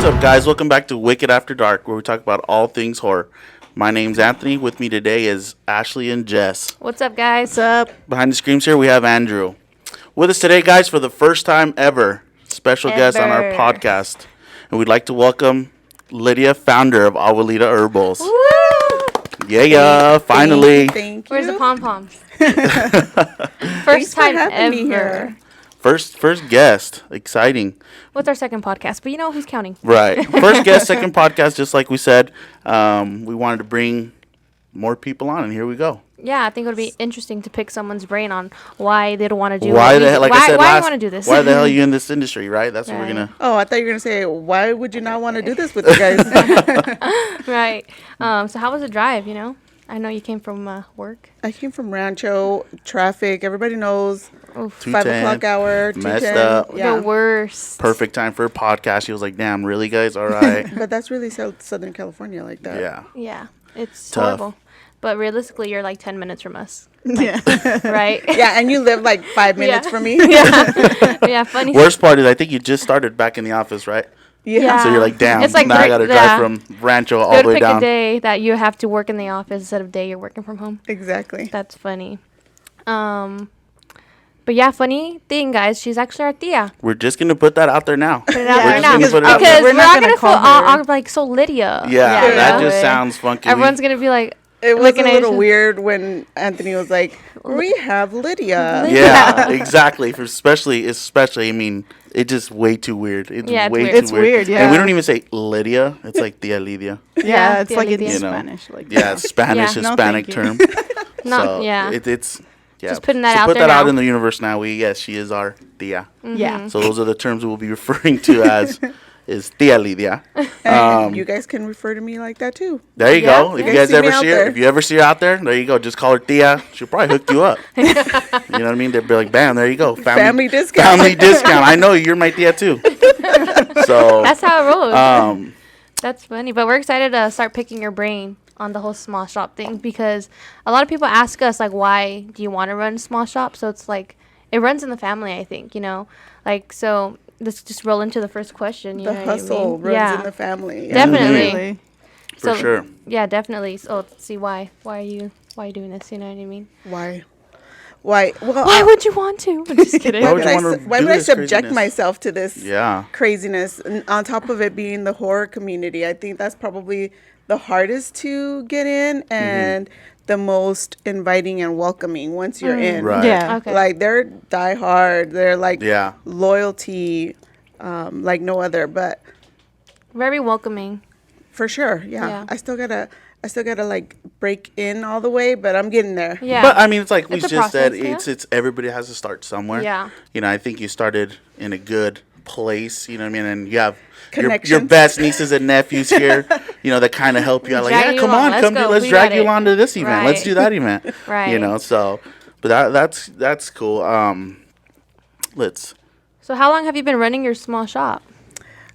What's up, guys? Welcome back to Wicked After Dark, where we talk about all things horror. My name's Anthony. With me today is Ashley and Jess. What's up, guys? What's up? Behind the screams here, we have Andrew. With us today, guys, for the first time ever, special guest on our podcast. And we'd like to welcome Lydia, founder of All Well Lita Herbals. Woo! Yeah, finally. Thank you. Where's the pom-poms? First time having me ever. here. First guest. Exciting. What's our second podcast? But you know who's counting. Right. First guest, second podcast, just like we said. We wanted to bring more people on, and here we go. Yeah, I think it would be interesting to pick someone's brain on why they don't want to do Why it. the hell, like why, I said why last, do you want to do this? why the hell are you in this industry, right? That's what we're Right. going to... Oh, I thought you were going to say, why would you not want to do this with you guys? Right. So how was the drive, you know? I know you came from work. I came from Rancho, traffic, everybody knows. Oof. 5 o'clock hour, messed 2:10. up. Yeah. The worst. Perfect time for a podcast. She was like, damn, really, guys? All right. But that's really Southern California like that. Yeah. Yeah, it's Tough. horrible. But realistically, you're like 10 minutes from us, Yeah. right? Yeah, and you live like 5 minutes from me. Yeah, funny. Worst part is I think you just started back in the office, right? Yeah. So you're like, damn, It's like now I got to drive from Rancho all the way pick down. a day that you have to work in the office instead of a day you're working from home. Exactly. That's funny. But yeah, funny thing, guys. She's actually our tia. We're just going to put that out there now. Put it out Yeah, right now. just gonna put it out Because there. we're not gonna call feel her. like so Lydia. Yeah, you that know? just sounds funky. Everyone's gonna be like, It was looking a at little you. weird when Anthony was like, we have Lydia. Yeah, exactly. Especially, I mean, it's just way too weird. It's Yeah, it's way weird. too It's weird, yeah. And we don't even say Lydia. It's like Tia Lydia. Yeah, it's Yeah, like Lydia. in You know. Spanish. Like Yeah, Spanish, Yeah. No, Hispanic thank term. Not, So yeah. it's yeah. Just putting that so out put there that out now. in the universe now. Yes, she is our tia. yeah. So those are the terms we'll be referring to as is Tia Lydia. And you guys can refer to me like that too. There you Yeah. go. If You you guys guys see ever me out see her, there. if you ever see her out there, there you go. Just call her Tia. She'll probably hook you up. You know what I mean? They'll be like, bam, there you go. Family discount. Family discount. I know you're my Tia too. So That's how it rolls. um, That's funny. But we're excited to start picking your brain on the whole small shop thing because a lot of people ask us like, why do you want to run a small shop? So it's like it runs in the family. I think like so. Let's just roll into the first question. You The know what I hustle mean? runs Yeah. in the family. Yeah. Definitely. Really. for sure. Yeah, definitely. So let's see why are you doing this? You know what I mean? Why? Well, Why would you want to? I'm just kidding. Why Why would would you I, wanna why do would I this subject craziness? myself to this Yeah. craziness? And on top of it being the horror community, I think that's probably the hardest to get in and the most inviting and welcoming once you're in. Right. Yeah. Okay. Like they're die hard. They're like Yeah. loyalty, like no other. But Very welcoming. for sure, yeah. Yeah. I still gotta like break in all the way, but I'm getting there. Yeah. But I mean, it's like we It's a just said. process, yeah. It's everybody has to start somewhere. Yeah. You know, I think you started in a good place. You know what I mean? And you have your Connections. best nieces and nephews here. You know, that kind of help you out. Like, Drag yeah, you come along. on, Let's come, go. let's We drag got you it. on to this event. Let's Right. do that event. Right. You know, so, but that's cool. Let's. So how long have you been running your small shop?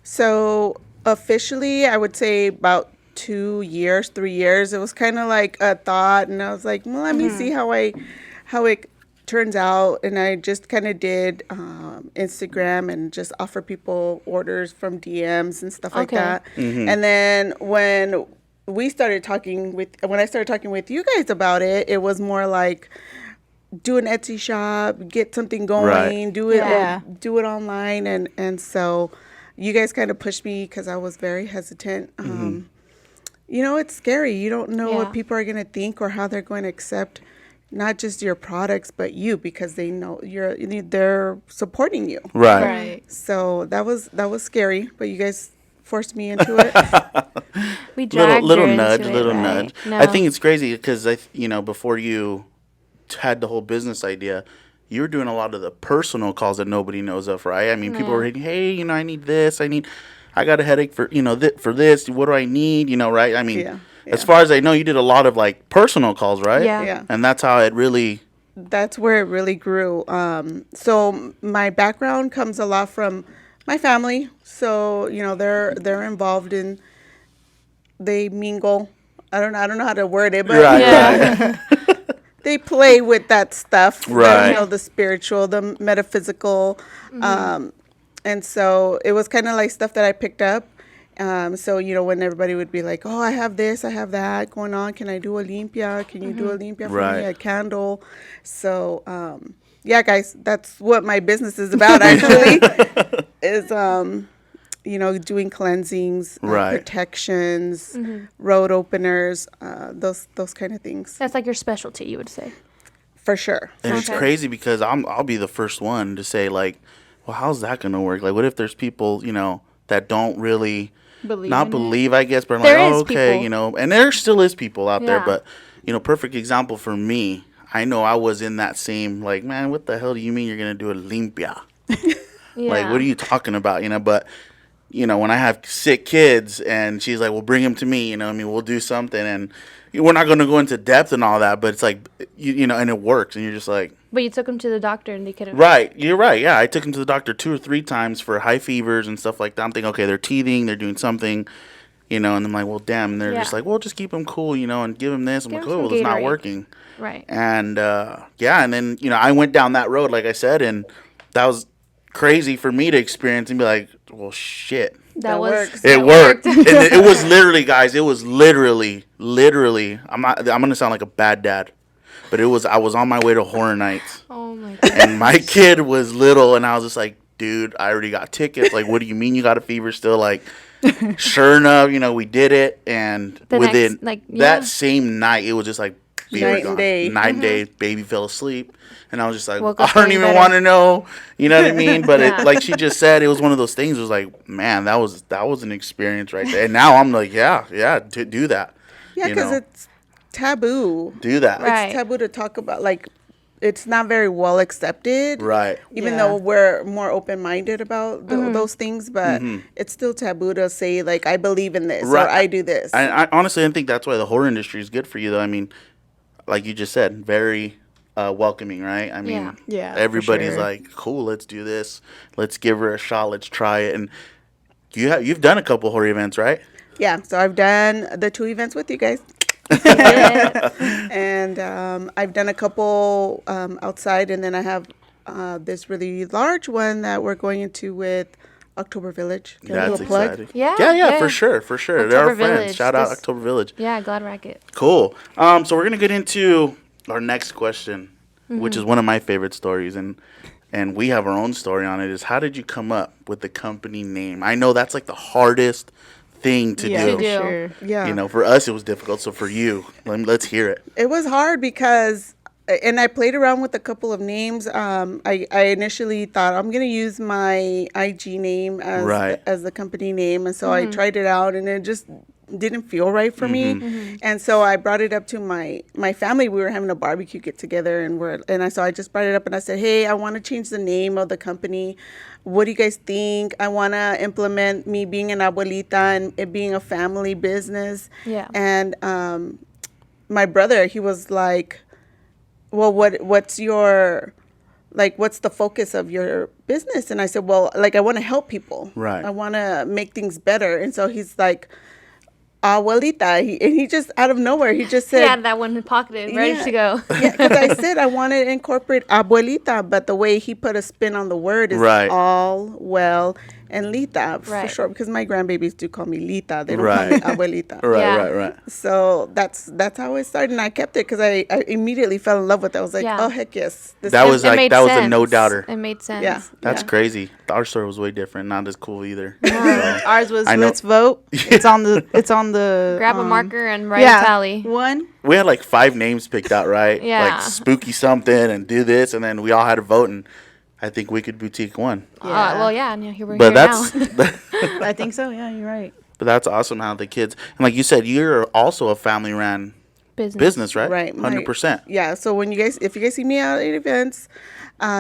So officially, I would say about 2 years, 3 years. It was kind of like a thought, and I was like, well, let me see how it turns out. And I just kind of did Instagram and just offer people orders from DMs and stuff like Okay. that. And then when I started talking with you guys about it, it was more like do an Etsy shop, get something going, Right. do it, Yeah. do it online, and so you guys kind of pushed me because I was very hesitant. You know, it's scary. You don't know Yeah. what people are going to think or how they're going to accept not just your products but you, because they know they're supporting you. Right. Right. So that was scary, but you guys forced me into it. We dragged Little you into nudge, it, little right? nudge. No. I think it's crazy because before you had the whole business idea, you were doing a lot of the personal calls that nobody knows of, right? I mean, people were hitting, hey, I need this, I got a headache for for this. What do I need? Right? I mean, Yeah, as yeah. far as I know, you did a lot of like personal calls, right? Yeah. Yeah. And that's how it really. That's where it really grew. So my background comes a lot from my family. So they're involved in. They mingle. I don't know how to word it, but Right. Yeah. they play with that stuff. Right. The spiritual, the metaphysical, and so it was kind of like stuff that I picked up, So, when everybody would be like, oh, I have this, I have that going on. Can I do a limpia? Can you do a limpia for me? Right. A candle. So, yeah, guys, that's what my business is about, actually, is, doing cleansings, Right. protections, road openers, those kind of things. That's like your specialty, you would say. For sure. And it's Okay. crazy because I'll be the first one to say, like, well, how's that going to work? Like, what if there's people, that don't really not believe, I guess, but I'm There like, is oh, okay, people. and there still is people out there, Yeah. but, perfect example for me, I know I was in that same, like, man, what the hell do you mean you're going to do a limpia? Yeah. Like, what are you talking about, but, when I have sick kids and she's like, well, bring them to me, we'll do something, and we're not going to go into depth and all that, but it's like, and it works, and you're just like, But you took him to the doctor and they couldn't. right, you're right. Yeah, I took him to the doctor 2 or 3 times for high fevers and stuff like that. I'm thinking, okay, they're teething, they're doing something, and I'm like, well, damn. And they're just Yeah. like, well, just keep him cool, and give him this. I'm Give like, him oh, some well, it's not Gatorade. working. Right. And and then I went down that road, like I said, and that was crazy for me to experience and be like, well, shit. That works. It worked. And it was literally, guys, it was literally. I'm gonna sound like a bad dad, but I was on my way to horror nights. Oh my god. And my kid was little, and I was just like, dude, I already got tickets. Like, what do you mean you got a fever still? Like, sure enough, we did it. And The within next, that same night, it was just like, fever Night and gone. day. Night and day, baby fell asleep. And I was just like, Woke I up don't feeling even better. want to know. You know what I mean? But Yeah. like she just said, it was one of those things. It was like, man, that was an experience right there. And now I'm like, yeah, to do that. Yeah, because it's taboo. Do that. Right. It's taboo to talk about, like, it's not very well accepted. Right. Even Yeah. though we're more open-minded about Mm-hmm. those things, but it's still taboo to say, like, I believe in this or Right. I do this. I honestly, I think that's why the horror industry is good for you, though. I mean, like you just said, very welcoming, right? I mean, Yeah. Yeah, for everybody's sure. like, cool, let's do this. Let's give her a shot. Let's try it. And you've done a couple horror events, right? Yeah, so I've done the 2 events with you guys. Yeah. And I've done a couple outside, and then I have this really large one that we're going into with October Village. Get a That's little plug. exciting. Yeah, yeah, yeah. for sure. They're our October friends. Village. Shout out This- October Village. Yeah, Glad Racket. Cool. So we're gonna get into our next question, Mm-hmm. which is one of my favorite stories, and we have our own story on it. Is how did you come up with the company name? I know that's like the hardest thing to Yeah, do. for do. sure. Yeah. For us it was difficult. So for you, let's hear it. It was hard because, and I played around with a couple of names. I initially thought I'm gonna use my IG name Right. as the company name, and so I tried it out, and it just didn't feel right for me. And so I brought it up to my family. We were having a barbecue get together, so I just brought it up and I said, hey, I want to change the name of the company. What do you guys think? I want to implement me being an abuelita and it being a family business. Yeah. And my brother, he was like, well, what's the focus of your business? And I said, well, like, I want to help people. Right. I want to make things better. And so he's like, abuelita. He just, out of nowhere, he just He said, had that one pocketed, ready Yeah. to go. yeah, because I said I wanted to incorporate abuelita, but the way he put a spin on the word is Right. all well and Lita for Right. short, because my grandbabies do call me Lita. They don't Right. call me abuelita. Right, Yeah. right. So that's how it started, and I kept it because I immediately fell in love with it. I was like, Yeah. oh, heck yes. This That is- was like that was a no doubter. It made sense. Yeah. That's Yeah. crazy. Our story was way different. Not as cool either. Ours was I know- let's vote. It's on the Grab a marker and write yeah, a tally. one. We had like 5 names picked out, right? Yeah. Like spooky something and do this, and then we all had to vote, and I think Wicked Boutique won. Yeah. Well, yeah, and here we're But here that's now. I think so. Yeah, you're right. but that's awesome how the kids, and like you said, you're also a family ran business, right? Right. 100%. Yeah. So if you guys see me out at events,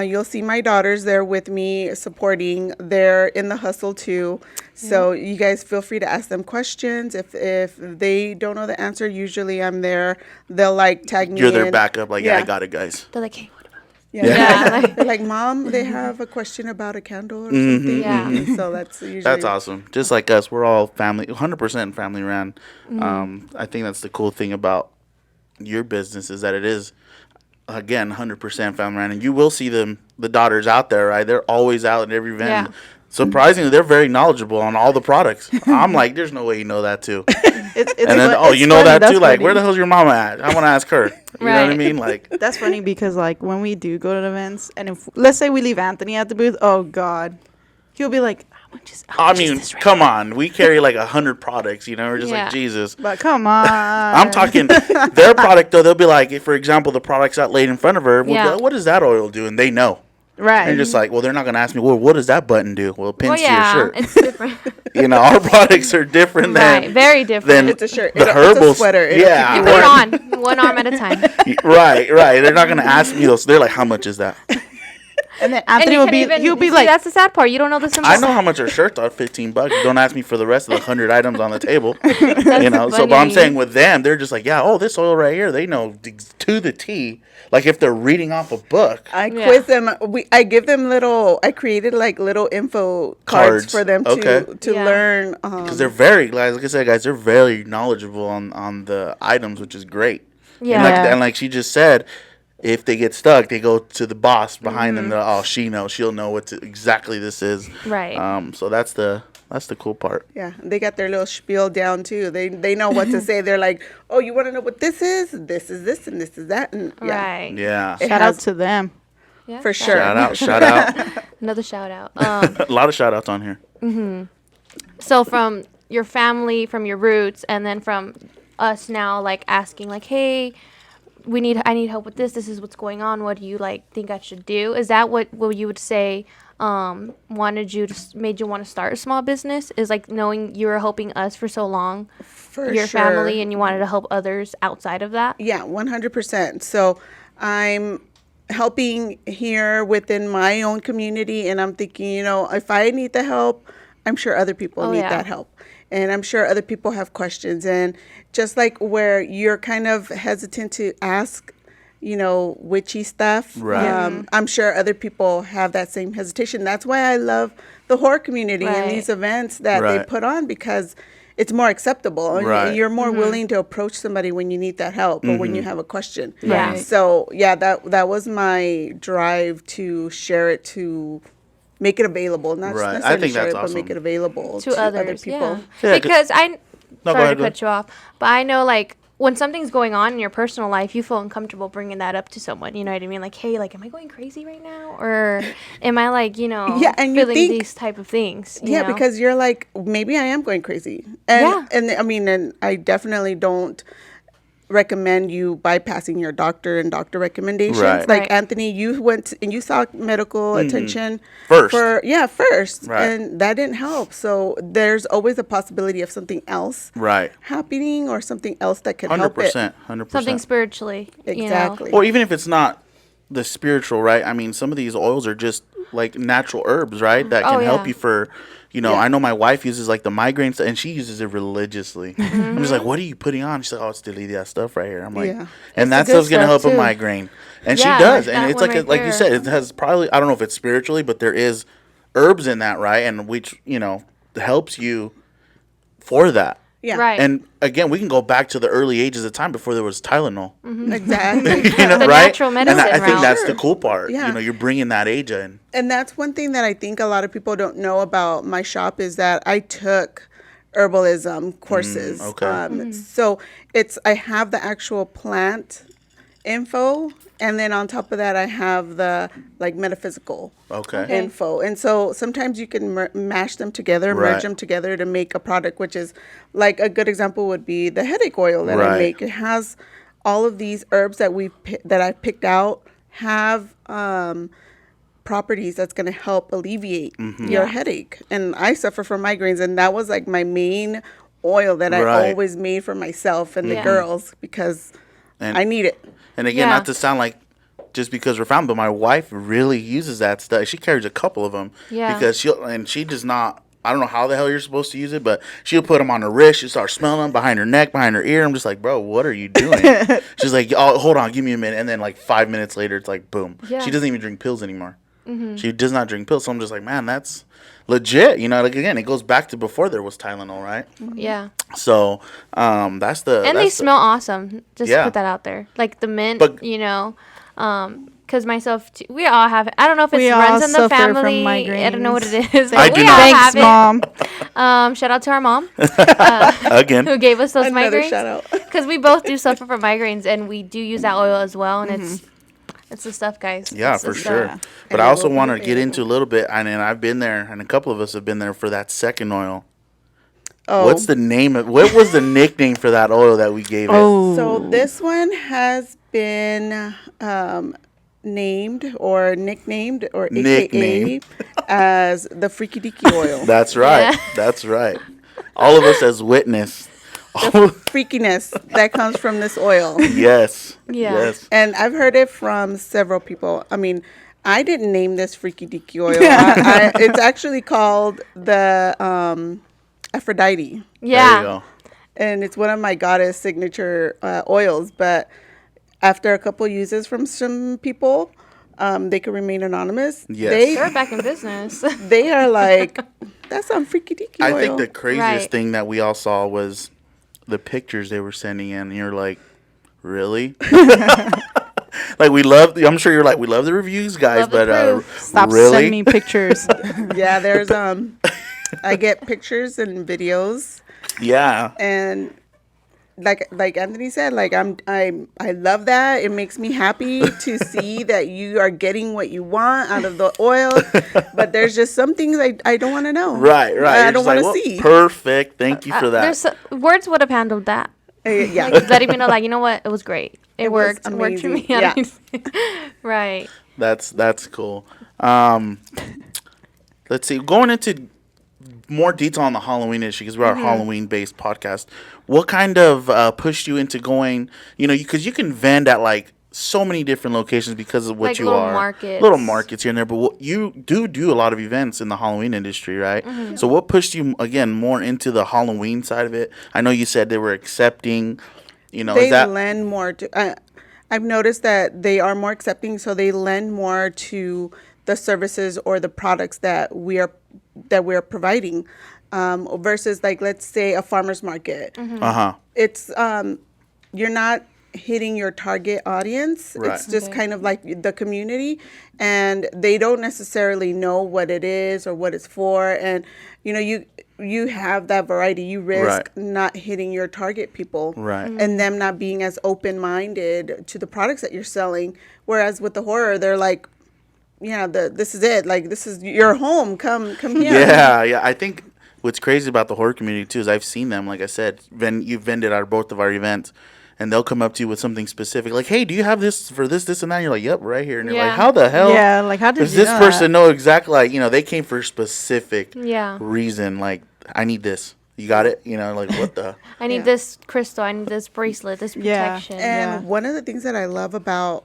you'll see my daughters there with me supporting. They're in the hustle too. So you guys feel free to ask them questions. If they don't know the answer, usually I'm there. They'll like tag me You're their in. backup. Like, yeah, I Yeah. got it, guys. They're like, hey, what about Yeah. Yeah. They're like, Mom, they have a question about a candle or Mm-hmm, something. Yeah. So that's usually. That's awesome. Just like us, we're all family, 100% family ran. I think that's the cool thing about your business is that it is, again, 100% family ran. And you will see the daughters out there, right? They're always out at every event. Yeah. Surprisingly, they're very knowledgeable on all the products. I'm like, there's no way you know that too. It's And then, it's you know funny, that that's too? Like, funny. where the hell's your mama at? I want to ask her. You know what I Right. mean? Like, That's funny because like when we do go to events, and if let's say we leave Anthony at the booth, oh god, he'll be like, how I much mean, is this right come on. We carry like 100 products, you know? We're just Yeah. like, Jesus. But come on, I'm talking their product, though. They'll be like, for example, the product's out laid in front of her. We'll be Yeah. like, what does that oil do? And they know. right? And you're just like, well, they're not going to ask me, well, what does that button do? Well, it pins Well, to your yeah, shirt. it's different. You know, our products are different Right, than very different. than It's a shirt. the It's a herbals. sweater. It'll Yeah, You keep put it on one arm at a time. right. They're not going to ask me those. They're like, how much is that? And then And Anthony you will can be, even, he'll be see, like, that's the sad part. You don't know the symbol. I know how much our shirts are, $15. Don't ask me for the rest of the 100 items on the table. You know, so but I'm funny. saying with them, they're just like, yeah, oh, this oil right here, they know to the T. Like if they're reading off a book. I Yeah. quiz them. I give them I created like little info cards Cards. for them Okay. to Yeah. learn. Because they're very, like I said, guys, they're very knowledgeable on the items, which is great. Yeah. And like she just said, if they get stuck, they go to the boss behind them. Oh, she knows. She'll know what exactly this is. Right. So that's the cool part. Yeah, they got their little spiel down too. They know what to say. They're like, oh, you want to know what this is? This is this and this is that. And yeah, Right. Yeah. It shout out has- to them. Yeah, for sure. Shout out. Another shout out. A lot of shout outs on here. So from your family, from your roots, and then from us now, like asking, like, hey, I need help with this. This is what's going on. What do you like think I should do? Is that what you would say? Made you want to start a small business? Is like knowing you were helping us for so long, For your sure. family, and you wanted to help others outside of that. Yeah, 100%. So I'm helping here within my own community, and I'm thinking, if I need the help, I'm sure other people need yeah. that help. And I'm sure other people have questions. And just like where you're kind of hesitant to ask, witchy stuff, Right. I'm sure other people have that same hesitation. That's why I love the horror community Right. and these events that they Right. put on, because it's more acceptable. Right. You're more willing to approach somebody when you need that help or when you have a question. Yeah. Right. So yeah, that was my drive to share it, to make it available. Not Right. I necessarily think share that's it, but make awesome. it available To other others, people. yeah. Yeah, Because No, go sorry ahead, to cut you off, but I know like when something's going on in your personal life, you feel uncomfortable bringing that up to someone. You know what I mean? Like, hey, like, am I going crazy right now, or am I like, Yeah, and you feeling think- these type of things? you Yeah, know? because you're like, maybe I am going crazy. And Yeah. and I mean, and I definitely don't recommend you bypassing your doctor and doctor recommendations. Right. Like Right. Anthony, you went and you sought medical attention First. first, Right. and that didn't help. So there's always a possibility of something else Right. happening or something else that could 100%. help 100%. something spiritually. Exactly. Or even if it's not the spiritual, right? I mean, some of these oils are just like natural herbs, right? That can help yeah. you for, I know my wife uses like the migraine stuff, and she uses it religiously. I'm just like, what are you putting on? She's like, oh, it's Lydia stuff right here. I'm like, Yeah. and that the good stuff's going to stuff, help a too. migraine. And Yeah, she does. like And that it's one like, right like you there. said, it has probably, I don't know if it's spiritually, but there is herbs in that, right? And which, helps you for that. Yeah. Right. And again, we can go back to the early ages of time before there was Tylenol. Exactly. The right? natural And medicine I think route. that's the cool part. Yeah. You're bringing that age in. And that's one thing that I think a lot of people don't know about my shop, is that I took herbalism courses. okay. So I have the actual plant info, and then on top of that, I have the metaphysical Okay. info. And so sometimes you can mash them together, Right. merge them together to make a product, which is like a good example would be the headache oil that I Right. make. It has all of these herbs that I picked out have properties that's going to help alleviate your headache. And I suffer from migraines, and that was like my main oil that I Right. always made for myself and the Yeah. girls, because And I need it. And again, Yeah. not to sound like just because we're found, but my wife really uses that stuff. She carries a couple of them. Yeah. Because she does not. I don't know how the hell you're supposed to use it, but she'll put them on her wrist. She'll start smelling them behind her neck, behind her ear. I'm just like, bro, what are you doing? She's like, oh, hold on, give me a minute. And then like 5 minutes later, it's like, boom. Yeah. She doesn't even drink pills anymore. She does not drink pills. So I'm just like, man, that's legit. Like again, it goes back to before there was Tylenol, right? Yeah. So that's the. And they that's the- smell awesome. Just Yeah. put that out there. Like the mint, But- because myself, too, we all have it. I don't know if We it all runs in the suffer from family. I don't know what it is. I But do we not. all Thanks, have it. Mom. Shout out to our mom Again. who gave us those Another migraines. shout out. Because we both do suffer from migraines, and we do use that oil as well, and it's the stuff, guys. Yeah, It's the for stuff. sure. Yeah. But And I it also will be want to get available. into a little bit, and I've been there, and a couple of us have been there for that second oil. Oh, What's the name of? What was the nickname for that oil that we gave it? so this one has been named or nicknamed or Nicknamed. AKA as the Freaky Deaky oil. That's right. Yeah. That's right. All of us as witness. Freakiness that comes from this oil. Yes. Yeah. Yes. And I've heard it from several people. I mean, I didn't name this Freaky Deaky oil. It's actually called the Aphrodite. Yeah. There you go. And it's one of my goddess signature oils. But after a couple uses from some people, they can remain anonymous. Yes. They're back in business. They are like, that's some Freaky Deaky oil. I think the craziest Right. thing that we all saw was the pictures they were sending in, and you're like, really? Like, we love. I'm sure you're like, we love the reviews, guys, Love the but proof. Stop really? sending me pictures. Yeah, there's I get pictures and videos, Yeah. and like Anthony said, like I love that. It makes me happy to see that you are getting what you want out of the oil. But there's just some things I don't want to know. Right. I You're don't just like, want to well, see. perfect. Thank you for that. Words would have handled that. Yeah. Like, letting me know, like, you know what, it was great. It was worked. It worked for me. amazing. Right. That's cool. Let's see. Going into more detail on the Halloween issue, because we're a Halloween-based podcast. What kind of pushed you into going? You know, because you can vend at like so many different locations because of what Like you little are. markets. Little markets here and there. But what, you do a lot of events in the Halloween industry, right? So what pushed you again more into the Halloween side of it? I know you said they were accepting. You know, They is that lend more to. I've noticed that they are more accepting, so they lend more to the services or the products that we're providing, versus like, let's say, a farmer's market. It's you're not hitting your target audience. Right. It's just kind of like the community, and they don't necessarily know what it is or what it's for. And you know, you have that variety. You risk Right. not hitting your target people, Right. and them not being as open-minded to the products that you're selling. Whereas with the horror, they're like, yeah, this is it. Like, this is your home. Come here. Yeah. I think what's crazy about the horror community too is I've seen them. Like I said, you've vended at both of our events, and they'll come up to you with something specific, like, "Hey, do you have this for this, and that?" And you're like, "Yep, right here." And you're Yeah. like, "How the hell?" Yeah, like, how did Does you this know person know exactly? Like, you know, they came for a specific Yeah. reason. Like, I need this. You got it? You know, like, what the? I need Yeah. this crystal. I need this bracelet. This Yeah. protection. And Yeah. one of the things that I love about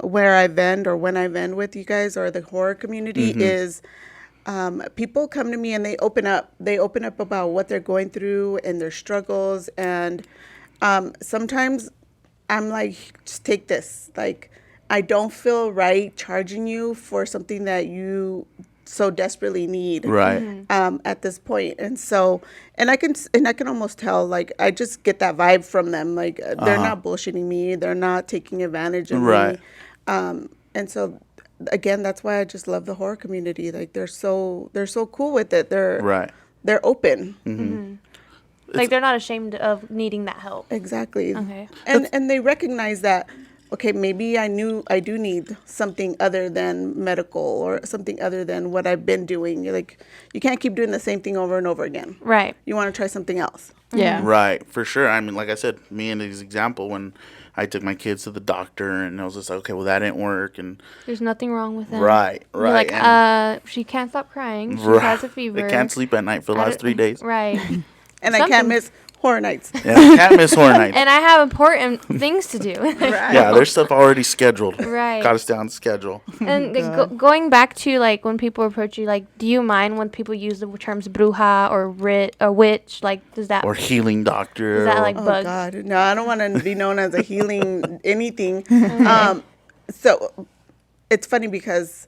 where I vend or when I vend with you guys or the horror community is people come to me and they open up. They open up about what they're going through and their struggles. And sometimes I'm like, just take this. Like, I don't feel right charging you for something that you so desperately need. Right. At this point. And so, and I can almost tell, like, I just get that vibe from them. Like, they're not bullshitting me. They're not taking advantage of Right. me. And so, again, that's why I just love the horror community. Like, they're so cool with it. Right. They're open. like, they're not ashamed of needing that help. Exactly. Okay. And they recognize that, okay, maybe I do need something other than medical or something other than what I've been doing. You're like, you can't keep doing the same thing over and over again. Right. You want to try something else. Yeah. Right, for sure. I mean, like I said, me and his example, when I took my kids to the doctor, and I was just like, okay, well, that didn't work, and There's nothing wrong with them. right, You're like, and she can't stop crying. She right. has a fever. They can't sleep at night for the I last don't- 3 days. Right. And I can't Something- miss horror nights. Yeah, I can't miss horror nights. And I have important things to do. Yeah, there's stuff already scheduled. Right. Got to stay on schedule. And going back to, like, when people approach you, like, do you mind when people use the terms bruja or witch? Like, does that Or healing doctor. does that like Oh bug? God, no! I don't want to be known as a healing anything. So it's funny because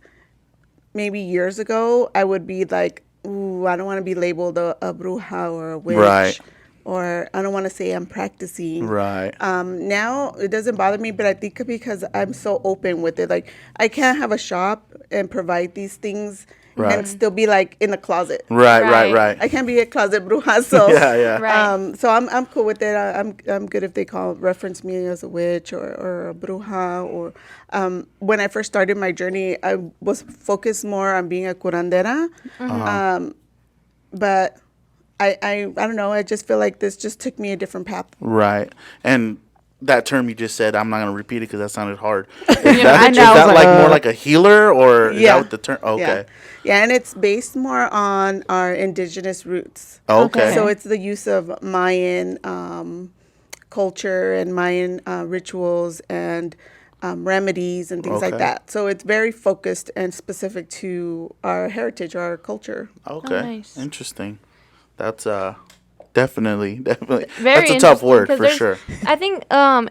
maybe years ago I would be like, "Ooh, I don't want to be labeled a bruja or a witch, Right. or I don't want to say I'm practicing. Right. Now it doesn't bother me, but I think because I'm so open with it, like I can't have a shop and provide these things Right. and still be like in the closet. Right. Right. Right. Right. I can't be a closet bruja, so Yeah. Yeah. Right. so I'm cool with it. I'm good if they reference me as a witch or a bruja. Or when I first started my journey, I was focused more on being a curandera, but I don't know. I just feel like this just took me a different path. Right. And that term you just said, I'm not going to repeat it because that sounded hard. Is I that, know, is I was that like like, more like a healer, or is that Yeah. what the term? Okay. Yeah, and it's based more on our indigenous roots. Okay. So it's the use of Mayan culture and Mayan rituals and remedies and things like Okay. that. So it's very focused and specific to our heritage, our culture. Okay. nice. Interesting. That's definitely Very that's a tough interesting, word 'cause for there's- sure. I think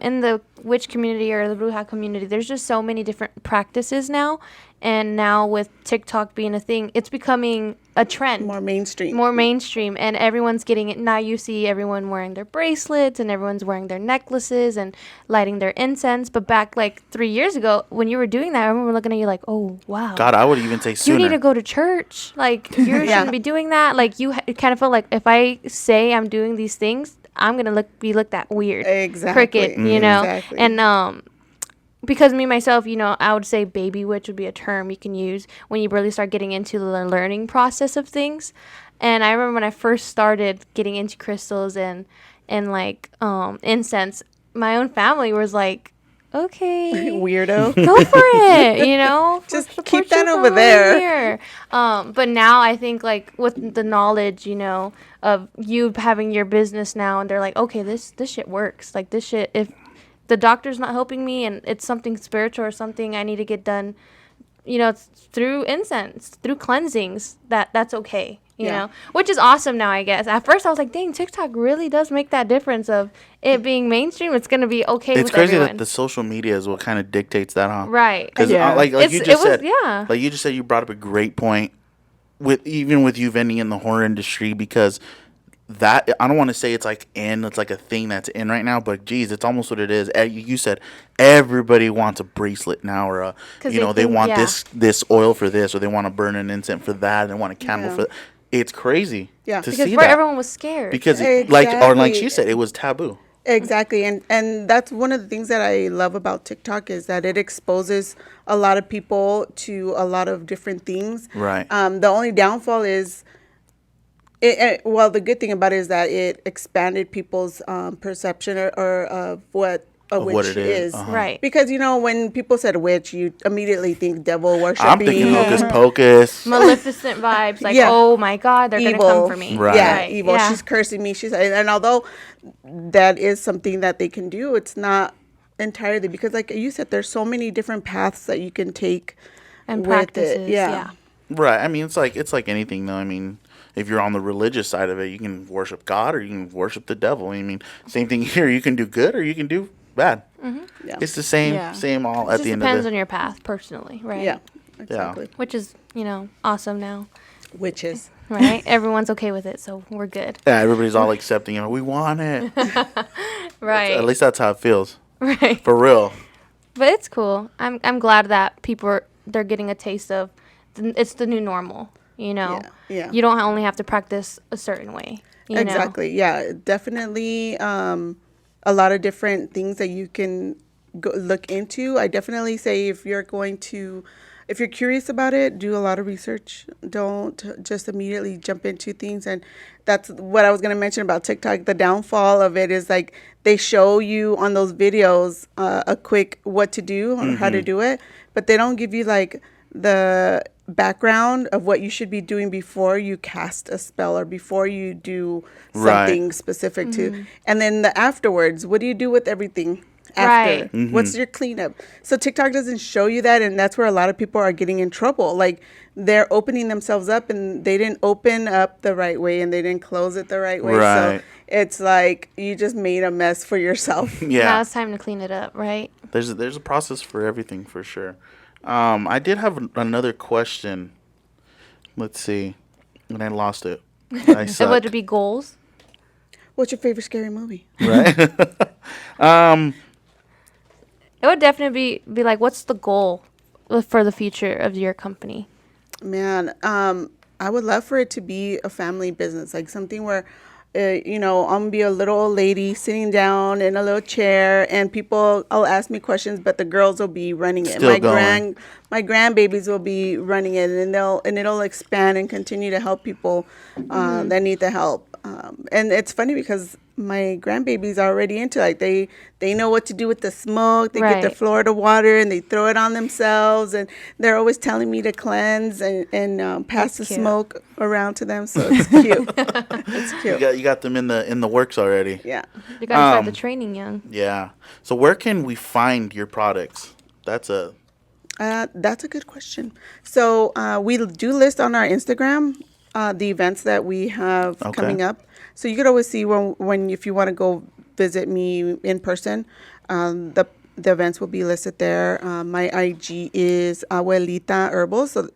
in the witch community or the bruja community, there's just so many different practices now, and now with TikTok being a thing, it's becoming a trend. More mainstream. More mainstream, and everyone's getting it now. You see everyone wearing their bracelets and everyone's wearing their necklaces and lighting their incense. But back like 3 years ago, when you were doing that, I remember looking at you like, oh wow, God, I would even say you sooner. need to go to church. Like you shouldn't be doing that. Like you kind of feel like if I say I'm doing these things, I'm gonna be looked at weird, Exactly. crooked, you know. Exactly. And because me myself, you know, I would say baby witch would be a term you can use when you really start getting into the learning process of things. And I remember when I first started getting into crystals and like incense, my own family was like, okay, Weirdo. go for it, you know. Just Support keep that your over family there. here. But now I think like with the knowledge, you know, of you having your business now, and they're like, okay, this shit works. Like this shit, if the doctor's not helping me and it's something spiritual or something I need to get done, you know, it's through incense, through cleansings, that's okay, you know, which is awesome now, I guess. At first I was like, dang, TikTok really does make that difference of it being mainstream. It's going to be okay It's with crazy everyone. that the social media is what kind of dictates that, huh? Right. Because Yeah. like you just said, yeah. like you just said, you brought up a great point with you vending in the horror industry, because that, I don't want to say it's like a thing that's in right now, but geez, it's almost what it is. You said everybody wants a bracelet now, or 'Cause you know, they think- want yeah. this oil for this, or they want to burn an incense for that, and they want a candle for that. It's crazy Yeah. to Because see before that, everyone was scared. because like Exactly. she said, it was taboo. Exactly. And that's one of the things that I love about TikTok is that it exposes a lot of people to a lot of different things. Right. The only downfall is, well, the good thing about it is that it expanded people's perception or of what a witch what it is. is. Right. Because, you know, when people said witch, you immediately think devil worshiping. I'm thinking hocus pocus. Maleficent vibes, like, Yeah. oh my God, they're going to come for me. Right. Yeah, Right. evil. Yeah. She's cursing me. And although that is something that they can do, it's not entirely, because like you said, there's so many different paths that you can take And with practices. it. Yeah. Right. I mean, it's like anything, though. I mean, if you're on the religious side of it, you can worship God or you can worship the devil. I mean, same thing here. You can do good or you can do bad. Yeah. It's the same, Yeah. same all It at just the end depends of on the. your path personally, right? Yeah, exactly. Which is, you know, awesome now, Witches. right? Everyone's okay with it, so we're good. Yeah, everybody's all accepting it. We want it. Right. At least that's how it feels. Right. For real. But it's cool. I'm glad that they're getting a taste of it's the new normal, you know. Yeah. You don't only have to practice a certain way, you know. Exactly. Yeah, definitely a lot of different things that you can look into. I definitely say if you're curious about it, do a lot of research. Don't just immediately jump into things. And that's what I was going to mention about TikTok. The downfall of it is like they show you on those videos a quick what to do or how to do it, but they don't give you like the background of what you should be doing before you cast a spell or before you do something specific to. And then the afterwards, what do you do with everything after? Right. What's your cleanup? So TikTok doesn't show you that, and that's where a lot of people are getting in trouble. Like they're opening themselves up and they didn't open up the right way and they didn't close it the right way. Right. So it's like you just made a mess for yourself. Now Yeah. it's time to clean it up, right? There's a process for everything, for sure. I did have another question. Let's see. And I lost it. I And suck. would it be goals? What's your favorite scary movie? Right. It would definitely be like, what's the goal for the future of your company? Man, I would love for it to be a family business, like something where, I'm gonna be a little old lady sitting down in a little chair, and people will ask me questions, but the girls will be running it. Still going. My grandbabies will be running it, and it'll expand and continue to help people that need the help. And it's funny because my grandbabies are already into, like, they know what to do with the smoke. They get the Right. Florida water and they throw it on themselves, and they're always telling me to cleanse and pass That's the cute. smoke around to them. So it's cute. It's cute. You got them in the works already. Yeah. You gotta start the training young. Yeah. So where can we find your products? That's a Good question. So we do list on our Instagram the events that we have Okay. coming up. So you could always see when if you want to go visit me in person, the events will be listed there. My IG is Abuelita Herbals, so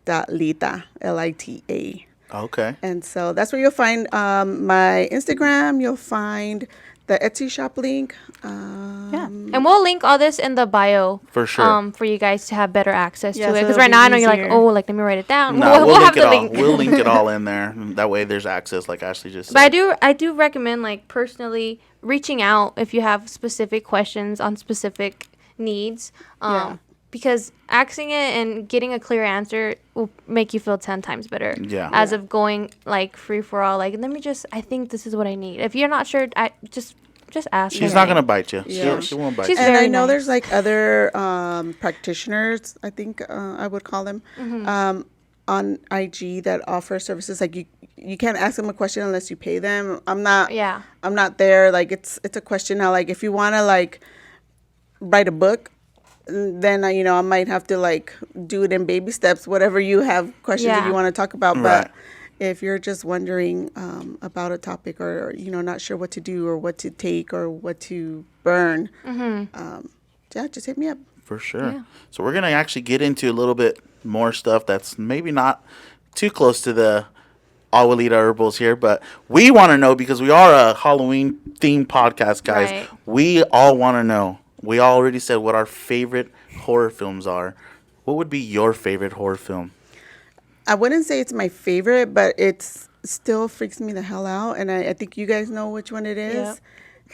ALL.WELL.Lita, LITA. okay. And so that's where you'll find my Instagram. You'll find the Etsy shop link. And we'll link all this in the bio For sure. for you guys to have better access Yeah, to it. so Because it'll right be now I know you're like, easier. oh, like let me write it down. No, we'll link have it the all. link. We'll link it all in there. That way there's access, like Ashley just said. But I do recommend, like, personally reaching out if you have specific questions on specific needs. Yeah. Because asking it and getting a clear answer will make you feel 10 times better. Yeah. As of going like free for all, like, I think this is what I need. If you're not sure, just ask. She's her. not gonna bite you. Yeah. She won't bite She's you. And I very know nice. there's like other practitioners, I think I would call them, on IG that offer services. Like you can't ask them a question unless you pay them. I'm not there. Like it's a question now. Like if you want to like write a book, then I might have to like do it in baby steps. Whatever you have questions that Yeah. you want to talk about, Right. but. If you're just wondering about a topic or not sure what to do or what to take or what to burn, just hit me up. For sure. Yeah. So we're gonna actually get into a little bit more stuff that's maybe not too close to the All Well Lita Herbals here, but we want to know because we are a Halloween themed podcast, guys. Right. We all want to know. We already said what our favorite horror films are. What would be your favorite horror film? I wouldn't say it's my favorite, but it's still freaks me the hell out, and I think you guys know which one it is. Yep.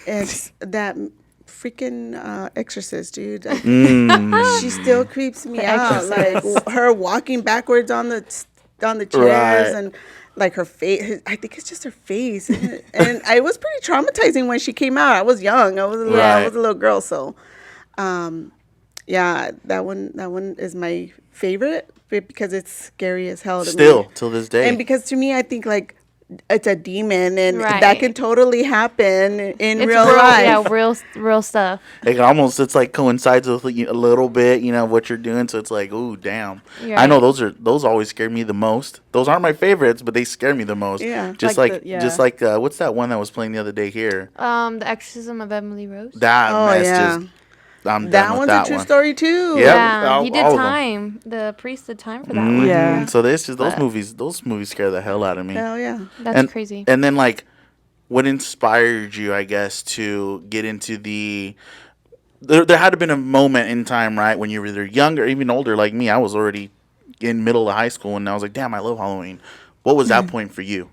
It's that freaking Exorcist, dude. Like, Mm. she still creeps me out. Exorcist. Like her walking backwards on the chairs Right. and like her face. I think it's just her face, and I was pretty traumatizing when she came out. I was young. I was Right. a little girl, so. Yeah, that one is my favorite because it's scary as hell to me. Still till this day. And because to me, I think like it's a demon, and Right. that can totally happen in It's real life. Yeah, real stuff. It's like coincides with a little bit, what you're doing. So it's like, ooh, damn. You're I know right. those always scare me the most. Those aren't my favorites, but they scare me the most. Yeah. Just Like like, the- yeah. just like what's that one that was playing the other day here? The Exorcism of Emily Rose. That Oh, mess yeah. just. I'm That done with one's that a true one. story too. Yeah. Yeah, all- he did all of them. time. The priest did time for that Mhm. one. Yeah. So this just those But- movies scare the hell out of me. Hell yeah. That's crazy. And then like, what inspired you, I guess, to get into the? There had to have been a moment in time, right, when you were either younger, or even older, like me. I was already in middle of high school, and I was like, damn, I love Halloween. What was that point for you?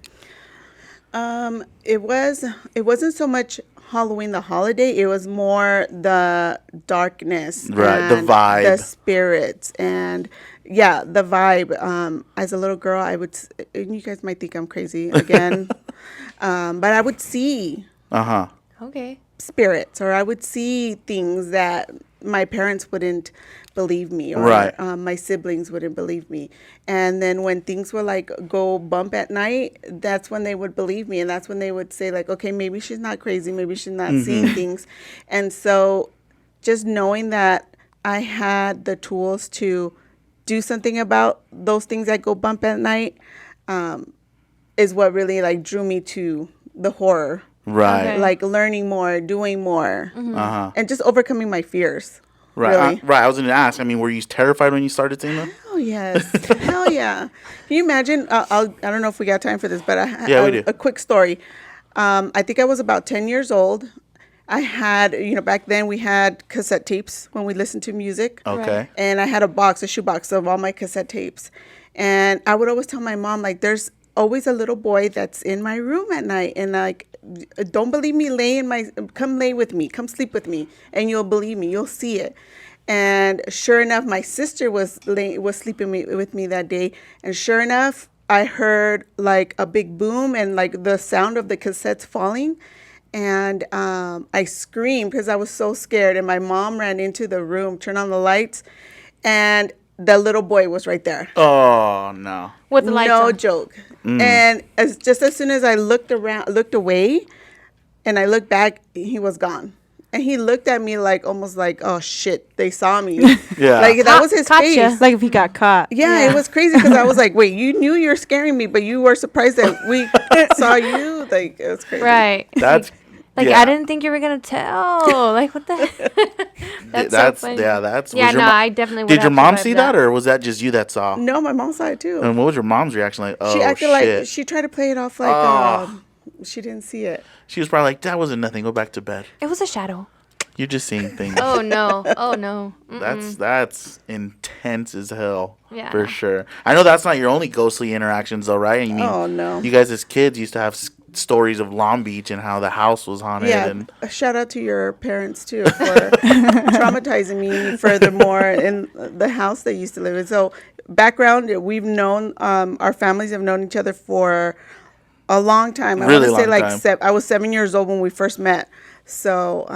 It wasn't so much Halloween the holiday. It was more the darkness, Right, the and vibe. the spirits, and yeah, the vibe. As a little girl, and you guys might think I'm crazy again, but I would see Okay. spirits, or I would see things that my parents wouldn't believe me, or Right. my siblings wouldn't believe me. And then when things were like go bump at night, that's when they would believe me, and that's when they would say like, okay, maybe she's not crazy, maybe she's not seeing things. And so just knowing that I had the tools to do something about those things that go bump at night is what really like drew me to the horror. Right. Okay. Like learning more, doing more, and just overcoming my fears. Right. Really. Right. I was going to ask. I mean, were you terrified when you started seeing them? Hell yes. Hell yeah. Can you imagine? I don't know if we got time for this, but Yeah, we do. A quick story. I think I was about 10 years old. I had, back then we had cassette tapes when we listened to music. Okay. Right. And I had a shoebox of all my cassette tapes. And I would always tell my mom, like, there's always a little boy that's in my room at night. And, like, don't believe me, come lay with me, come sleep with me. And you'll believe me, you'll see it. And sure enough, my sister was sleeping with me that day. And sure enough, I heard, like, a big boom and, like, the sound of the cassettes falling. And I screamed because I was so scared. And my mom ran into the room, turned on the lights, and the little boy was right there. Oh no. With the lights No on. joke. And just as soon as I looked away, and I looked back, he was gone. And he looked at me like almost like, oh shit, they saw me. Yeah. Like that was his Caught face. ya. It's like if he got caught. Yeah, it was crazy because I was like, wait, you knew you were scaring me, but you were surprised that we saw you. Like it was crazy. Right. That's Like, yeah. I didn't think you were going to tell. Like, what the That's so funny. Yeah, that's Yeah, was your no, mo- I definitely would Did your have mom survived see that, or was that just you that saw? No, my mom saw it too. And what was your mom's reaction like? Oh She acted shit. like she tried to play it off like she didn't see it. She was probably like, that wasn't nothing. Go back to bed. It was a shadow. You're just seeing things. Oh, no. Oh, no. That's intense as hell. Yeah, For no. sure. I know that's not your only ghostly interactions though, right? I mean, Oh, no. You guys as kids used to have stories of Long Beach and how the house was haunted. Yeah, And a shout out to your parents too for traumatizing me furthermore in the house they used to live in. So background, we've known our families have known each other for a long time. I Really want to say long like time. I was 7 years old when we first met. So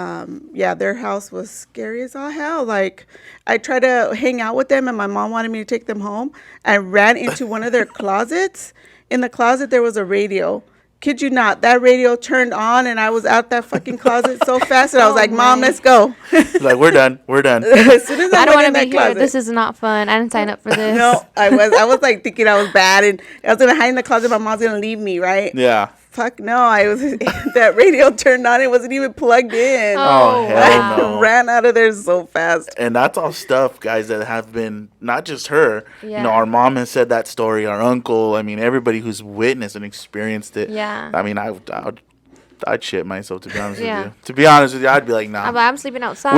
yeah, their house was scary as all hell. Like I tried to hang out with them, and my mom wanted me to take them home. I ran into one of their closets. In the closet, there was a radio. Kid you not, that radio turned on, and I was out that fucking closet so fast, and I was like, "Mom, let's go." like, we're done. We're done. As soon as I, I don't went want in to that be here. closet, This is not fun. I didn't sign up for this. no, I was like thinking I was bad, and I was gonna hide in the closet. My mom's gonna leave me, right? Yeah. Fuck no! I was that radio turned on. It wasn't even plugged in. Oh, hell I no. ran out of there so fast. And that's all stuff, guys, that have been, not just her. Yeah. You know, our mom has said that story, our uncle. I mean, everybody who's witnessed and experienced it. Yeah. I mean, I'd shit myself, to be honest Yeah. with you. To be honest with you, I'd be like, nah. I'm sleeping outside.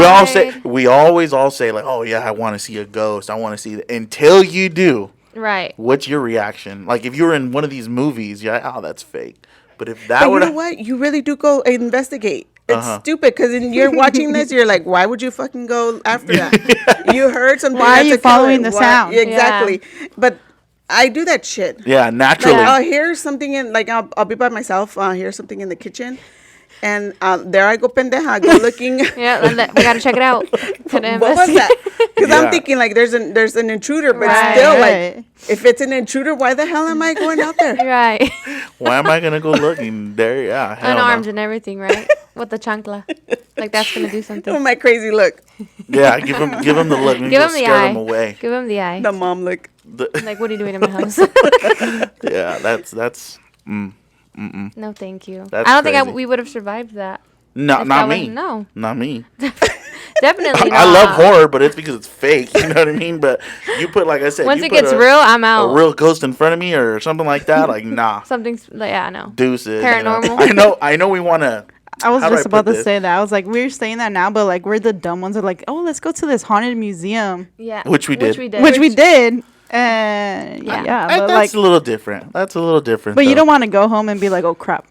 We always all say, like, oh, yeah, I want to see a ghost. I want to see that. Until you do, Right. what's your reaction? Like, if you were in one of these movies, you're like, oh, that's fake. But if that But were you know what? You really do go investigate. It's stupid because you're watching this. You're like, why would you fucking go after that? You heard something. Why are that's you a killer. following the sound? Yeah, exactly. But I do that shit. Yeah, naturally. Like I'll hear something I'll be by myself. I'll hear something in the kitchen, and there I go, pendeja, go looking. Yeah, we got to check it out. What was that? Because Yeah. I'm thinking like there's an intruder, but Right. still Right. like if it's an intruder, why the hell am I going out there? Right. Why am I going to go looking there? Yeah. hell no. Unarmed and everything, right? With the chancla. Like, that's going to do Oh, something. my crazy look, Yeah, give him the look. Maybe Give it'll him the scare eye. them away. Give him the eye. the mom look. Like, what are you doing in my house? Yeah, that's No, thank you. That's I don't think crazy. we would have survived that. not If not that me. was- no. Not me. Definitely not. I love horror, but it's because it's fake. You know what I mean? But you put, like I said, Once you it put gets a, real, I'm a out. real ghost in front of me or something like that, like nah, Something's, like, yeah, no. deuces. Paranormal. You know? I know. We want to. I was How do just I about put to this? say that. I was like, we're saying that now, but like we're the dumb ones. Are like, oh, let's go to this haunted museum, Yeah. Which we did. which we did. And Yeah. yeah, That's but like, a little different. That's a little different. but you though. don't want to go home and be like, oh crap,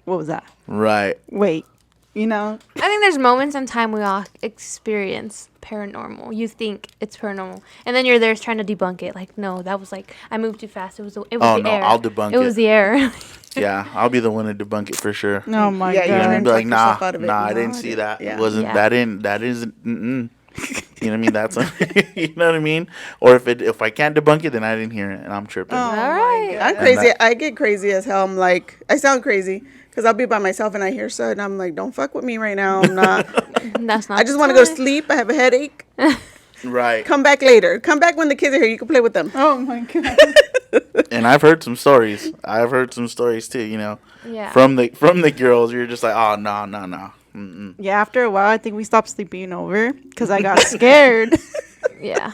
what was that? Right. Wait, you know? I think there's moments in time we all experience paranormal. You think it's paranormal, and then you're there trying to debunk it. Like, no, that was like I moved too fast. It was Oh, the no, air. I'll debunk It was it. the air. Yeah, I'll be the one to debunk it for sure. Oh my Yeah, you You know what I god. mean? Be like, Talk nah, yourself out of it. I No, didn't I see didn't. that. Yeah. It wasn't. Yeah. That isn't. Mm-mm. You know what I mean? That's. You know what I mean? Or if I can't debunk it, then I didn't hear it, and I'm tripping. Oh. All right. I'm crazy. I get crazy as hell. I'm like, I sound crazy because I'll be by myself and I hear stuff and I'm like, don't fuck with me right now. I'm not. That's not. I just want to go to sleep. I have a headache. Right. Come back later. Come back when the kids are here. You can play with them. Oh my god. And I've heard some stories. I've heard some stories too. You know, Yeah. from the girls, you're just like, oh no. Mm-mm. Yeah, after a while, I think we stopped sleeping over because I got scared. Yeah.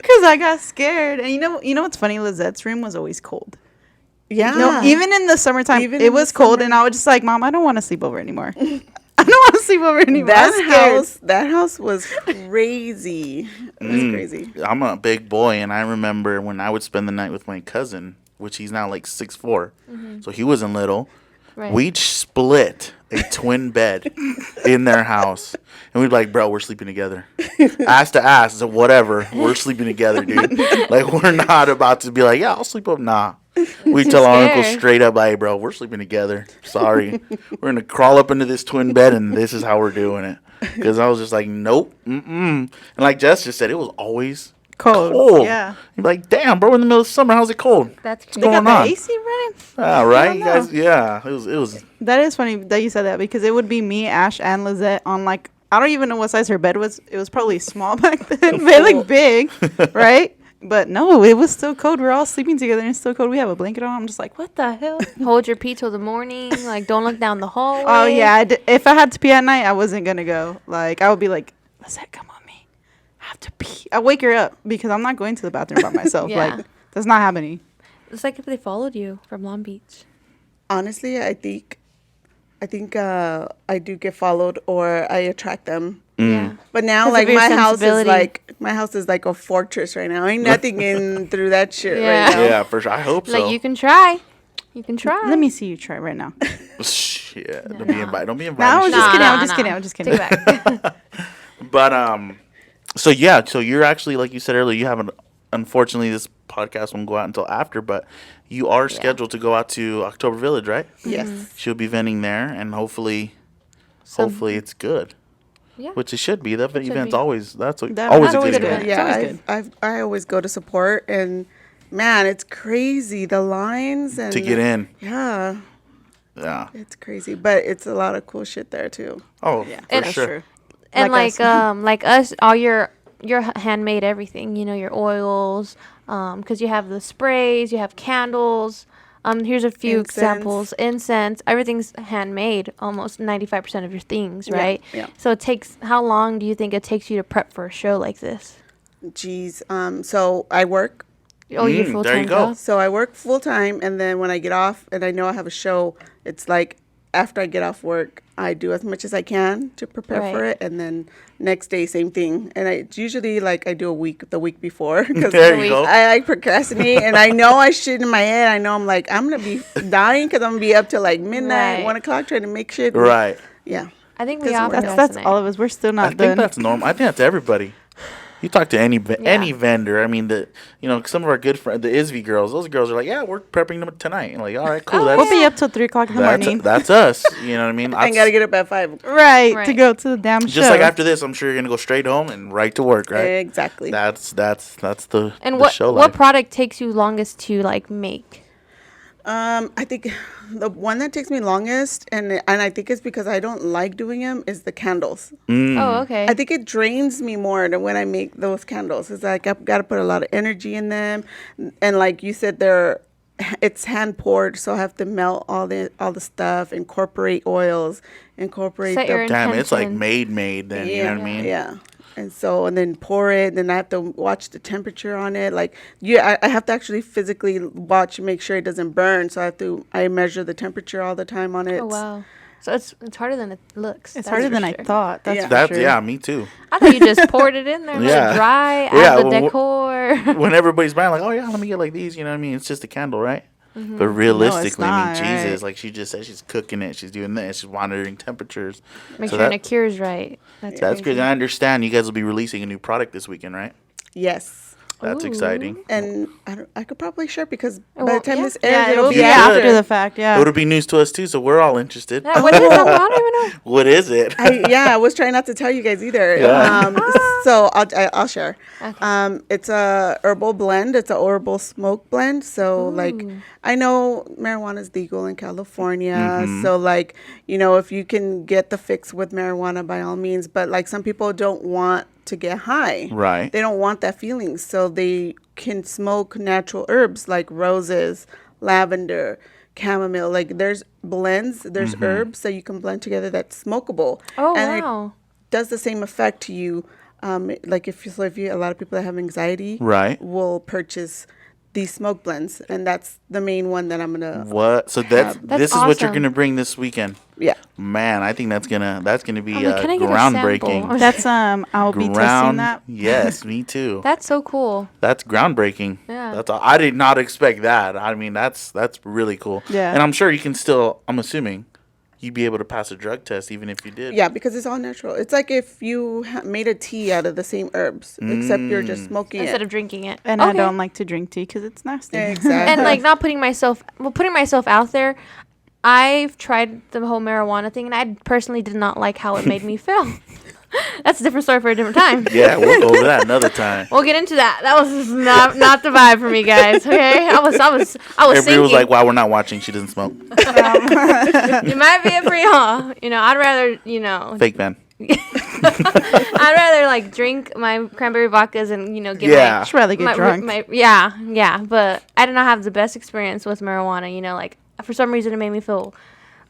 because I got scared. And you know what's funny? Lizette's room was always cold. Yeah. No, even in the summertime, Even it in was the cold, summer. and I was just like, Mom, I don't want to sleep over anymore. I don't want to sleep over anymore. I'm scared. That house was crazy. It was crazy. I'm a big boy, and I remember when I would spend the night with my cousin, which he's now like 6'4", so he wasn't little. Right. We'd split a twin bed in their house, and we'd be like, bro, we're sleeping together, ass to ass, so whatever, we're sleeping together, dude. Like, we're not about to be like, yeah, I'll sleep up. Nah, we tell our uncle scared. straight up, like, bro, we're sleeping together. Sorry, we're gonna crawl up into this twin bed, and this is how we're doing it. Because I was just like, nope, and like Jess just said, it was always cold. Yeah. You're like, damn, bro, in the middle of summer, how's it cold? That's What's crazy. going Got on? the AC running. Ah, right, you know. guys. Yeah, it was. That is funny that you said that because it would be me, Ash, and Lizette on like I don't even know what size her bed was. It was probably small back then, but like big, right? But no, it was still cold. We're all sleeping together and it's still cold. We have a blanket on. I'm just like, what the hell? Hold your pee till the morning. Like, don't look down the hallway. Oh yeah, if I had to pee at night, I wasn't gonna go. Like I would be like, Lizette, come on me. I have to pee. I wake her up because I'm not going to the bathroom by myself. Yeah. Like that's not happening. It's like if they followed you from Long Beach. Honestly, I think I do get followed or I attract them. Yeah. But now, 'Cause of like your my house is like a fortress right now. Ain't nothing in through that shit Yeah. right now. Yeah, for sure. I hope so. Like, you can try. You can try. Let me see you try right now. Shit, don't be invited. Don't be No, invited. I was just Nah, kidding. nah, I'm just nah. kidding. I'm just Take kidding. it back. But so yeah, so you're actually, like you said earlier, you haven't. Unfortunately, this podcast won't go out until after, but you are scheduled to go out to October Village, right? Yes. She'll be vending there, and hopefully it's good. Yeah. Which it should be. That event's be. always always a That's good always event. good. Yeah, always good. I always go to support, and man, it's crazy the lines and To get in. Yeah, Yeah. it's crazy, but it's a lot of cool shit there too. Oh, Yeah, for that's sure. true. And Like like us, all your handmade everything, you know, your oils, because you have the sprays, you have candles. Here's a few Incense. examples. Incense, everything's handmade, almost 95% of your things, right? yeah. So how long do you think it takes you to prep for a show like this? Jeez. So I work. Oh, your full there you time go. job? So I work full time, and then when I get off, and I know I have a show, it's like after I get off work, I do as much as I can to prepare for Right. it, and then next day same thing. And it's usually like I do the week before because There you go. I procrastinate, and I know I should in my head. I know I'm like I'm gonna be dying because I'm gonna be up till like midnight, Right. 1 o'clock trying to make shit. Right. Yeah. I think we Doesn't all work procrastinate. That's all of us. We're still I not think done. that's normal. I think that's everybody. You talk to any vendor. I mean, some of our good friends, the ISV girls. Those girls are like, yeah, we're prepping them tonight. And like, all right, cool. We'll be up till 3 o'clock in the morning. That's us. You know what I mean? I gotta get up at 5. Right, to Right. go to the damn show. Just like after this, I'm sure you're gonna go straight home and right to work, right? Exactly. That's the And the what show what life. product takes you longest to like make? I think the one that takes me longest, and I think it's because I don't like doing them, is the candles. Oh, okay. I think it drains me more than when I make those candles. It's like I've got to put a lot of energy in them, and like you said, it's hand poured, so I have to melt all the stuff, incorporate oils, incorporate Set your Damn, it's like intention. made then. You know what I mean? Yeah. And then pour it, then I have to watch the temperature on it. Like, I have to actually physically watch and make sure it doesn't burn. So I measure the temperature all the time on it. Oh wow. So it's harder than it looks. it's that's harder for than I sure. thought. That's Yeah. for That's sure. me too. I thought you just poured it in there, let Yeah. it dry, Yeah, add the well, decor. When everybody's buying, like, oh yeah, let me get like these. You know what I mean? It's just a candle, right? But realistically, I mean, not, Jesus, right? like she just said, she's cooking it, she's doing this, she's monitoring temperatures. Make So sure that- it cures right. That's crazy. good. I understand you guys will be releasing a new product this weekend, right? Yes. That's Ooh. exciting. And I could probably share because by Well, the time yeah. this airs, Yeah, it'll be You after. after the fact. Yeah. It'll be news to us too, so we're all interested. Yeah, what is it? I don't even know. What is it? I was trying not to tell you guys either. Yeah. So I'll share. Okay. It's a herbal blend. It's a herbal smoke blend. So like I know marijuana is legal in California. So like if you can get the fix with marijuana, by all means. But like some people don't want to get high. Right. They don't want that feeling, so they can smoke natural herbs like roses, lavender, chamomile. Like there's blends, there's herbs that you can blend together that's smokable. Oh and wow. it does the same effect to you Like if you, a lot of people that have anxiety, Right. will purchase these smoke blends, and that's the main one that I'm gonna. What? So That's this is what you're awesome. gonna bring this weekend. Yeah. Man, I think that's gonna be I'm like, can I get a sample? groundbreaking. That's I'll be testing that. Yes, me too. That's so cool. That's groundbreaking. Yeah. That's all. I did not expect that. I mean, that's really cool. Yeah. And I'm sure you can still. I'm assuming you'd be able to pass a drug test even if you did. Yeah, because it's all natural. It's like if you made a tea out of the same herbs, except you're just smoking Instead it. of drinking it. And I don't like to drink tea because it's nasty. Exactly. And like not putting myself out there. I've tried the whole marijuana thing, and I personally did not like how it made me feel. That's a different story for a different time. Yeah, we'll go over that another time. We'll get into that. That was just not the vibe for me, guys. Okay, I was Everybody thinking. was like, "Wow, we're not watching. She doesn't smoke." You might be a free, huh? I'd rather, Fake man. I'd rather like drink my cranberry vodkas and get Yeah. Just rather get drunk. yeah. But I did not have the best experience with marijuana. Like for some reason it made me feel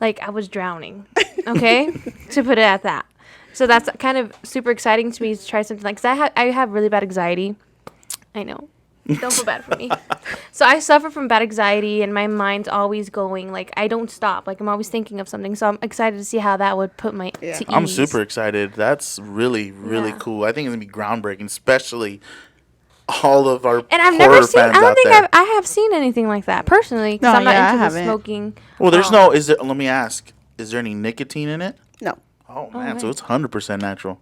like I was drowning. Okay, to put it at that. So that's kind of super exciting to me to try something like. Cause I have really bad anxiety. I know. Don't feel bad for me. So I suffer from bad anxiety, and my mind's always going. Like I don't stop. Like I'm always thinking of something. So I'm excited to see how that would put my to ease. I'm super excited. That's really cool. I think it's gonna be groundbreaking, especially all of our And I've horror never seen. fans I don't out think there. I have seen anything like that personally. Because No, I'm not yeah, I into the haven't. smoking. Well, there's no. Is there? Let me ask. Is there any nicotine in it? No. Oh man, nice. so it's 100% natural.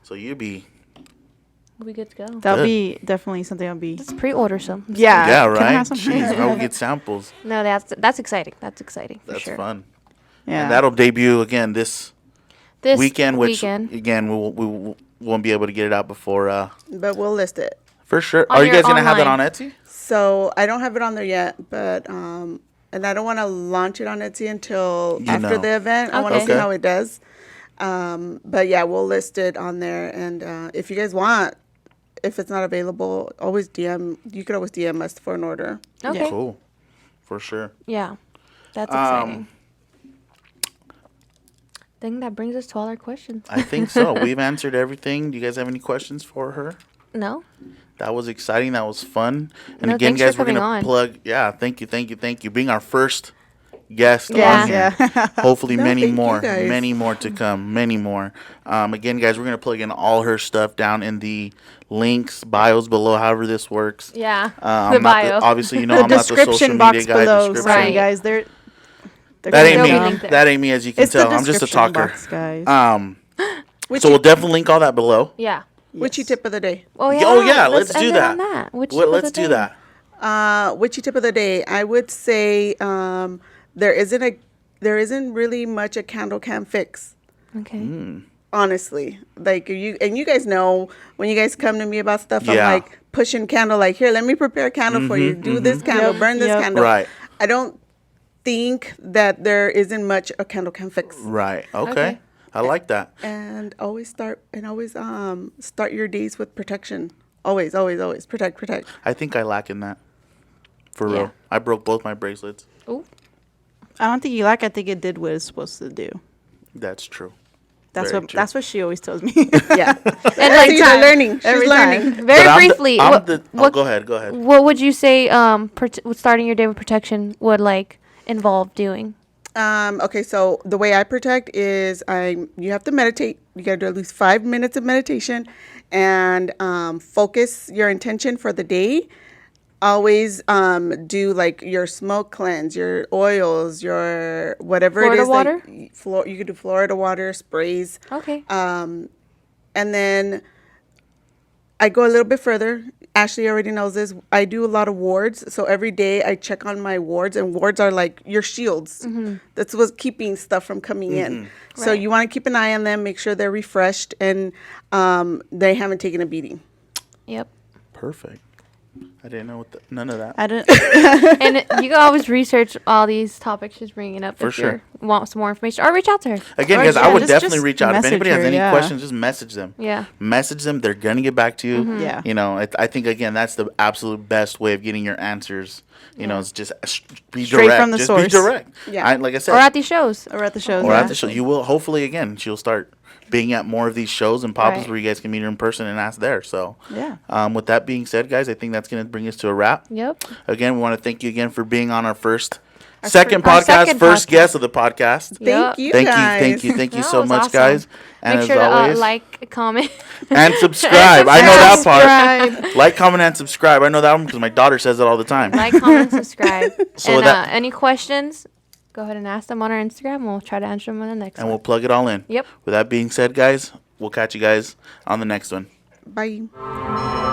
So you'd be. We'll be good to go. That'll Good. be definitely something I'll be. Let's pre-order some. Yeah. Yeah, Can I right. have some? Jeez, I will get samples. No, that's exciting. That's exciting for That's sure. fun. Yeah. And that'll debut again this This weekend, which weekend. again we won't be able to get it out before. But we'll list it. For sure. On Are you your guys gonna have that on online. Etsy? So I don't have it on there yet, but and I don't want to launch it on Etsy until after know. the event. I want to Okay. see Okay. how it does. But yeah, we'll list it on there, and if you guys want, if it's not available, always DM. You could always DM us for an order. Okay. Cool. For sure. Yeah. That's exciting. I think that brings us to all our questions. I think so. We've answered everything. Do you guys have any questions for her? No? That was exciting. That was fun. And No, again, thanks for guys, we're coming gonna on. plug. Yeah, thank you. Being our first guest Yeah. on here. Yeah. Hopefully, No, many thank you more, guys. many more to come. Many more. Again, guys, we're gonna plug in all her stuff down in the links, bios below. However this works. Yeah. I'm the not bio. obviously, The I'm not the social description media box guy. below. Description. Sorry, Right. guys. They're That There'll ain't be me. a link there. That ain't me, as you can It's tell. the I'm just a description talker. box, guys. So we'll definitely link all that below. Yeah. Witchy tip of the day. Oh, yeah. Oh yeah, let's do end it on that. Which Let's do that. Witchy tip of the day. I would say there isn't really much a candle can fix. Okay. Honestly, like you guys know when you guys come to me about stuff, Yeah. I'm like pushing candle. Like, here, let me prepare a candle for you. Do this candle, Yep, burn this yep. candle. Right. I don't think that there isn't much a candle can fix. Right. Okay. Okay. I like that. And always start your days with protection. Always protect. I think I lack in that. For Yeah. real. I broke both my bracelets. Ooh. I don't think you like. I think it did what it's supposed to do. That's true. That's Very what true. that's what she always tells me. Yeah. And like She's time. learning. She's Every learning. time. Very But I'm briefly, go ahead. what would you say starting your day with protection would like involve doing? Okay, so the way I protect is you have to meditate. You got to do at least 5 minutes of meditation and focus your intention for the day. Always do like your smoke cleanse, your oils, your whatever Florida it is. water? Like, you could do Florida water, sprays. Okay. And then I go a little bit further. Ashley already knows this. I do a lot of wards. So every day I check on my wards, and wards are like your shields. That's what's keeping stuff from coming in. So Right. you want to keep an eye on them, make sure they're refreshed, and they haven't taken a beating. Yep. Perfect. I didn't know none of that. I don't. And you can always research all these topics she's bringing up For if sure. you want some more information, or reach out to her. Again, Or guys, I yeah, would just definitely reach out. If message anybody has her, any yeah. questions, just message them. Yeah. Message them. They're going to get back to you. Yeah. You know, I think, again, that's the absolute best way of getting your answers. You know, it's just be Straight direct. from the just source. be direct. Yeah. Like I said. Or at these shows. Or at the shows. Or yeah. at the show. You will, hopefully, again, she'll start being at more of these shows and pop-ups Right. where you guys can meet her in person and ask there. So, Yeah. with that being said, guys, I think that's going to bring us to a wrap. Yep. Again, we want to thank you again for being on our Our second first podcast, first podcast. guest of the podcast. Thank you Thank guys. you, thank you That so was much, awesome. guys. And Make sure as to always, like, comment, and subscribe. I know that part. Subscribe. Like, comment, and subscribe. I know that one because my daughter says it all the time. like, comment, subscribe. So And that- any questions, go ahead and ask them on our Instagram. We'll try to answer them on the next And one. we'll plug it all in. Yep. With that being said, guys, we'll catch you guys on the next one. Bye.